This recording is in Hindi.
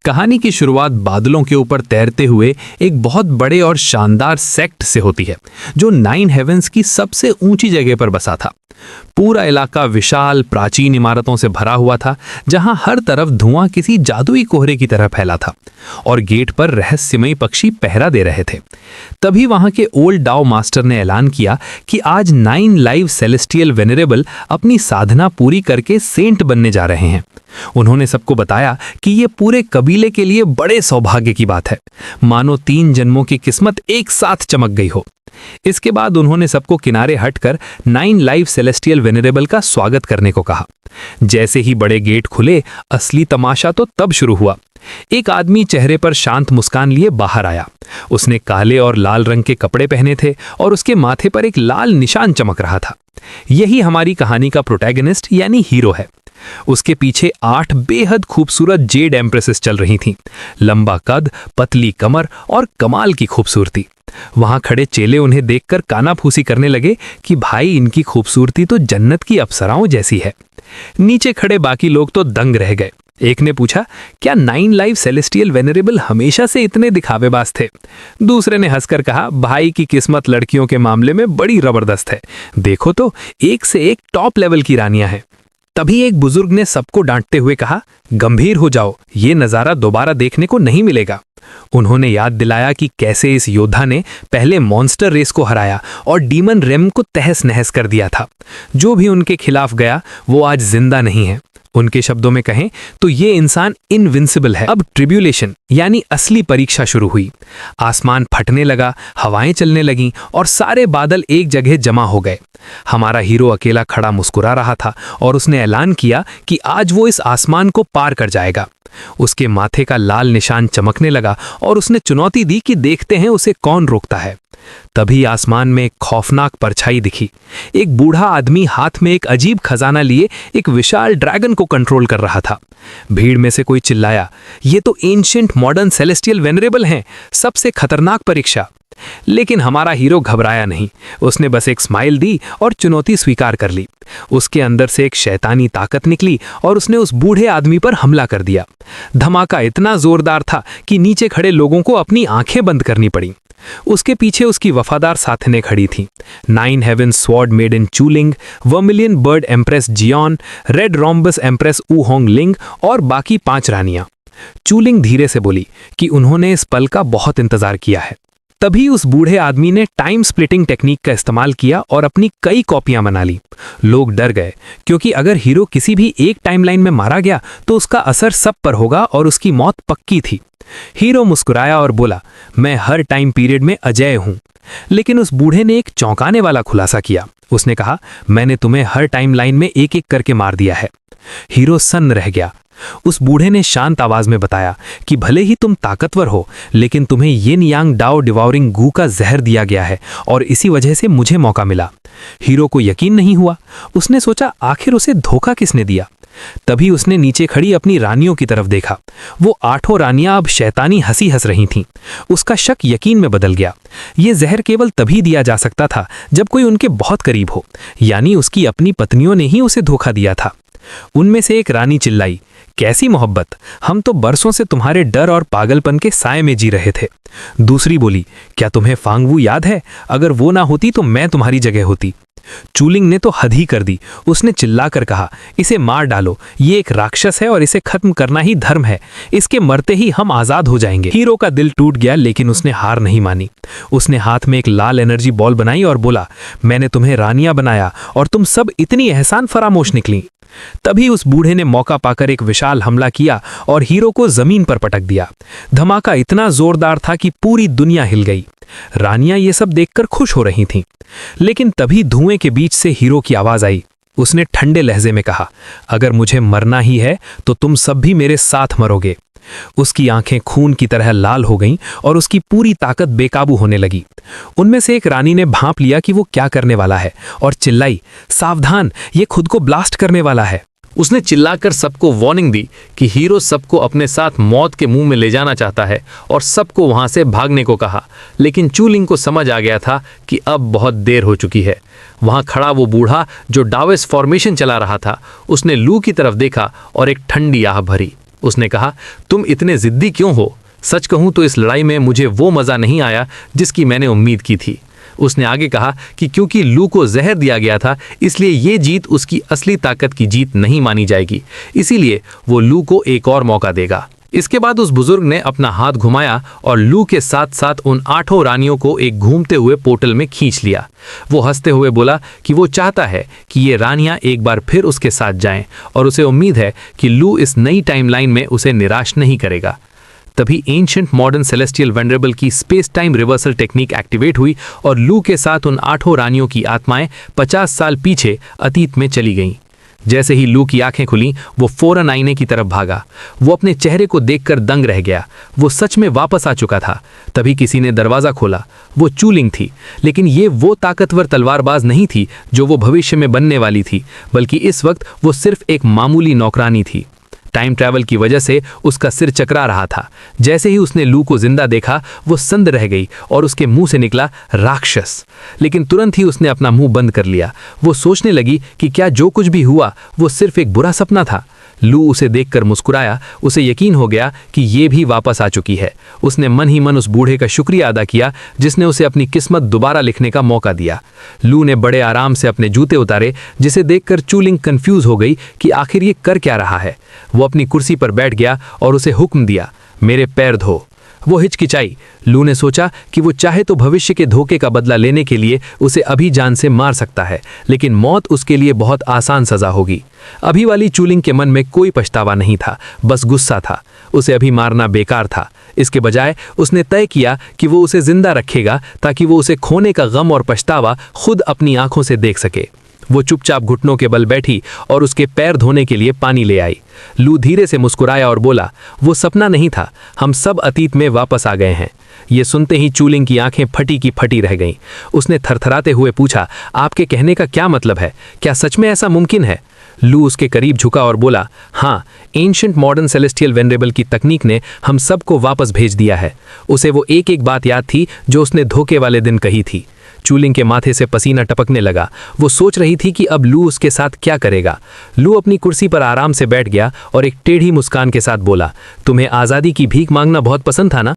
कहानी की शुरुआत बादलों के ऊपर तैरते हुए एक बहुत बड़े और शानदार सेक्ट से होती है, जो 9 हेवेंस की सबसे ऊंची जगह पर बसा था। पूरा इलाका विशाल प्राचीन इमारतों से भरा हुआ था, जहां हर तरफ धुआं किसी जादुई कोहरे की तरह फैला था और गेट पर रहस्यमयी पक्षी पहरा दे रहे थे। तभी वहां के ओल्ड डाओ मास्टर ने ऐलान किया कि आज 9 लाइव सेलेस्टियल वेनरेबल अपनी साधना पूरी करके सेंट बनने जा रहे हैं। उन्होंने सबको बताया कि ये पूरे कबीले के लिए बड़े सौभाग्य की बात है, मानो 3 जन्मों की किस्मत एक साथ चमक गई हो। इसके बाद उन्होंने सबको किनारे हटकर 9 लाइव सेलेस्टियल वेनरेबल का स्वागत करने को कहा। जैसे ही बड़े गेट खुले, असली तमाशा तो तब शुरू हुआ। एक आदमी चेहरे पर शांत मुस्कान लिए बाहर आया। उसने काले और लाल रंग के कपड़े पहने थे और उसके माथे पर एक लाल निशान चमक रहा था। यही हमारी कहानी का प्रोटैगनिस्ट यानी हीरो है। उसके पीछे 8 बेहद खूबसूरत जेड एम्प्रेसेस चल रही थीं। लंबा कद, पतली कमर और कमाल की खूबसूरती। वहां खड़े चेले उन्हें देखकर कानाफूसी करने लगे कि भाई, इनकी खूबसूरती तो जन्नत की अप्सराओं जैसी है। नीचे खड़े बाकी लोग तो दंग रह गए। एक ने पूछा, क्या 9 लाइव सेलेस्टियल वेनरेबल हमेशा से इतने दिखावेबाज थे? दूसरे ने हंसकर कहा, भाई की किस्मत लड़कियों के मामले में बड़ी जबरदस्त है। देखो तो, एक से एक टॉप लेवल की रानियां हैं। तभी एक बुजुर्ग ने सबको डांटते हुए कहा, गंभीर हो जाओ, ये नजारा दोबारा देखने को नहीं मिलेगा। उन्होंने याद दिलाया कि कैसे इस योद्धा ने पहले मॉन्स्टर रेस को हराया और डीमन रेम को तहस नहस कर दिया था। जो भी उनके खिलाफ गया वो आज जिंदा नहीं है। उनके शब्दों में कहें तो ये इंसान इनविंसिबल है। अब ट्रिब्यूलेशन यानी असली परीक्षा शुरू हुई। आसमान फटने लगा, हवाएं चलने लगीं और सारे बादल एक जगह जमा हो गए। हमारा हीरो अकेला खड़ा मुस्कुरा रहा था और उसने ऐलान किया कि आज वो इस आसमान को पार कर जाएगा। उसके माथे का लाल निशान चमकने लगा और उसने चुनौती दी कि देखते हैं उसे कौन रोकता है। तभी आसमान में एक खौफनाक परछाई दिखी। एक बूढ़ा आदमी हाथ में एक अजीब खजाना लिए एक विशाल ड्रैगन को कंट्रोल कर रहा था। भीड़ में से कोई चिल्लाया, ये तो एंशिएंट मॉडर्न सेलेस्टियल वेनरेबल हैं, सबसे खतरनाक परीक्षा। लेकिन हमारा हीरो घबराया नहीं। उसने बस एक स्माइल दी और चुनौती स्वीकार कर ली। उसके अंदर से एक शैतानी ताकत निकली और उसने उस बूढ़े आदमी पर हमला कर दिया। धमाका इतना जोरदार था कि नीचे खड़े लोगों को अपनी आंखें बंद करनी पड़ी। उसके पीछे उसकी वफादार साथिनें खड़ी थीं। 9 heaven sword made in Chuling, vermilion bird empress Jiyeon, red rhombus empress Uhong Ling और बाकी 5 रानियां। चूलिंग धीरे से बोली कि उन्होंने इस पल का बहुत इंतजार किया है। तभी उस बूढ़े आदमी ने टाइम स्प्लिटिंग टेक्निक का इस्तेमाल किया और अपनी कई कॉपियां बना ली। लोग डर गए, क्योंकि अगर हीरो किसी भी एक टाइमलाइन में मारा गया तो उसका असर सब पर होगा और उसकी मौत पक्की थी। हीरो मुस्कुराया और बोला, मैं हर टाइम पीरियड में अजेय हूं। लेकिन उस बूढ़े ने एक चौंकाने वाला खुलासा किया। उसने कहा, मैंने तुम्हें हर टाइमलाइन में एक एक करके मार दिया है। हीरो सन्न रह गया। उस बूढ़े ने शांत आवाज में बताया कि भले ही तुम ताकतवर हो, लेकिन तुम्हें यिन यांग डाओ डिवॉरिंग गू का जहर दिया गया है और इसी वजह से मुझे मौका मिला। हीरो को यकीन नहीं हुआ। उसने सोचा, आखिर उसे धोखा किसने दिया? तभी उसने नीचे खड़ी अपनी रानियों की तरफ देखा। वो 8 रानियां अब शैतानी हंसी हंस रही थीं। उसका शक यकीन में बदल गया। ये जहर केवल तभी दिया जा सकता था जब कोई उनके बहुत करीब हो, यानी उसकी अपनी पत्नियों ने ही उसे धोखा दिया था। उनमें से एक रानी चिल्लाई, कैसी मोहब्बत, हम तो बरसों से तुम्हारे डर और पागलपन के साए में जी रहे थे। दूसरी बोली, क्या तुम्हें फांगवू याद है? अगर वो ना होती तो मैं तुम्हारी जगह होती। चूलिंग ने तो हद ही कर दी। उसने चिल्लाकर कहा, इसे मार डालो, ये एक राक्षस है और इसे खत्म करना ही धर्म है। इसके मरते ही हम आजाद हो जाएंगे। हीरो का दिल टूट गया, लेकिन उसने हार नहीं मानी। उसने हाथ में एक लाल एनर्जी बॉल बनाई और बोला, मैंने तुम्हें रानियां बनाया और तुम सब इतनी एहसान फरामोश निकली। तभी उस बूढ़े ने मौका पाकर एक विशाल हमला किया और हीरो को जमीन पर पटक दिया। धमाका इतना जोरदार था कि पूरी दुनिया हिल गई। रानियां ये सब देखकर खुश हो रही थीं। लेकिन तभी धुएं के बीच से हीरो की आवाज आई। उसने ठंडे लहजे में कहा, अगर मुझे मरना ही है तो तुम सब भी मेरे साथ मरोगे। उसकी आंखें खून की तरह लाल हो गईं और उसकी पूरी ताकत बेकाबू होने लगी। उनमें से एक रानी ने भांप लिया कि वो क्या करने वाला है और चिल्लाई, सावधान, ये खुद को ब्लास्ट करने वाला है। उसने चिल्लाकर सबको वार्निंग दी कि हीरो सबको अपने साथ मौत के मुंह में ले जाना चाहता है और सबको वहां से भागने को कहा। लेकिन चूलिंग को समझ आ गया था कि अब बहुत देर हो चुकी है। वहां खड़ा वो बूढ़ा जो डावेस फॉर्मेशन चला रहा था, उसने लू की तरफ देखा और एक ठंडी आह भरी। उसने कहा, तुम इतने जिद्दी क्यों हो? सच कहूं तो इस लड़ाई में मुझे वो मजा नहीं आया जिसकी मैंने उम्मीद की थी। उसने आगे कहा कि क्योंकि लू को जहर दिया गया था, इसलिए ये जीत उसकी असली ताकत की जीत नहीं मानी जाएगी, इसीलिए वो लू को एक और मौका देगा। इसके बाद उस बुजुर्ग ने अपना हाथ घुमाया और लू के साथ साथ उन 8 रानियों को एक घूमते हुए पोर्टल में खींच लिया। वो हंसते हुए बोला कि वो चाहता है कि ये रानियां एक बार फिर उसके साथ जाएं और उसे उम्मीद है कि लू इस नई टाइमलाइन में उसे निराश नहीं करेगा। तभी एंशिएंट मॉडर्न सेलेस्टियल वेनरेबल की space time reversal technique activate हुई और लू के साथ उन 8 रानियों की आत्माएं 50 साल पीछे अतीत में चली गईं। जैसे ही लू की आंखें खुली, वो फौरन आईने की तरफ भागा। वो अपने चेहरे को देखकर दंग रह गया। वो सच में वापस आ चुका था। तभी किसी ने दरवाजा खोला। वो चूलिंग थी, लेकिन ये वो ताकतवर तलवारबाज नहीं थी जो वो भविष्य में बनने वाली थी, बल्कि इस वक्त वो सिर्फ एक मामूली नौकरानी थी। टाइम ट्रैवल की वजह से उसका सिर चकरा रहा था। जैसे ही उसने लू को जिंदा देखा, वो संद रह गई और उसके मुंह से निकला राक्षस। लेकिन तुरंत ही उसने अपना मुंह बंद कर लिया। वो सोचने लगी कि क्या जो कुछ भी हुआ वो सिर्फ एक बुरा सपना था। लू उसे देखकर मुस्कुराया। उसे यकीन हो गया कि ये भी वापस आ चुकी है। उसने मन ही मन उस बूढ़े का शुक्रिया अदा किया जिसने उसे अपनी किस्मत दोबारा लिखने का मौका दिया। लू ने बड़े आराम से अपने जूते उतारे, जिसे देखकर चूलिंग कंफ्यूज हो गई कि आखिर ये कर क्या रहा है। वो अपनी कुर्सी पर बैठ गया और उसे हुक्म दिया, मेरे पैर धो। वो हिचकिचाई। लू ने सोचा कि वो चाहे तो भविष्य के धोखे का बदला लेने के लिए उसे अभी जान से मार सकता है, लेकिन मौत उसके लिए बहुत आसान सजा होगी। अभी वाली चूलिंग के मन में कोई पछतावा नहीं था, बस गुस्सा था। उसे अभी मारना बेकार था। इसके बजाय उसने तय किया कि वो उसे जिंदा रखेगा ताकि वो उसे खोने का गम और पछतावा खुद अपनी आंखों से देख सके। वो चुपचाप घुटनों के बल बैठी और उसके पैर धोने के लिए पानी ले आई। लू धीरे से मुस्कुराया और बोला, वो सपना नहीं था, हम सब अतीत में वापस आ गए हैं। ये सुनते ही चूलिंग की आंखें फटी की फटी रह गईं। उसने थरथराते हुए पूछा, आपके कहने का क्या मतलब है? क्या सच में ऐसा मुमकिन है? लू उसके करीब झुका और बोला, हाँ, एंशिएंट मॉडर्न सेलेस्टियल वेनरेबल की तकनीक ने हम सबको वापस भेज दिया है। उसे वो एक एक बात याद थी जो उसने धोखे वाले दिन कही थी। चूलिंग के माथे से पसीना टपकने लगा। वो सोच रही थी कि अब लू उसके साथ क्या करेगा। लू अपनी कुर्सी पर आराम से बैठ गया और एक टेढ़ी मुस्कान के साथ बोला, तुम्हें आज़ादी की भीख मांगना बहुत पसंद था ना?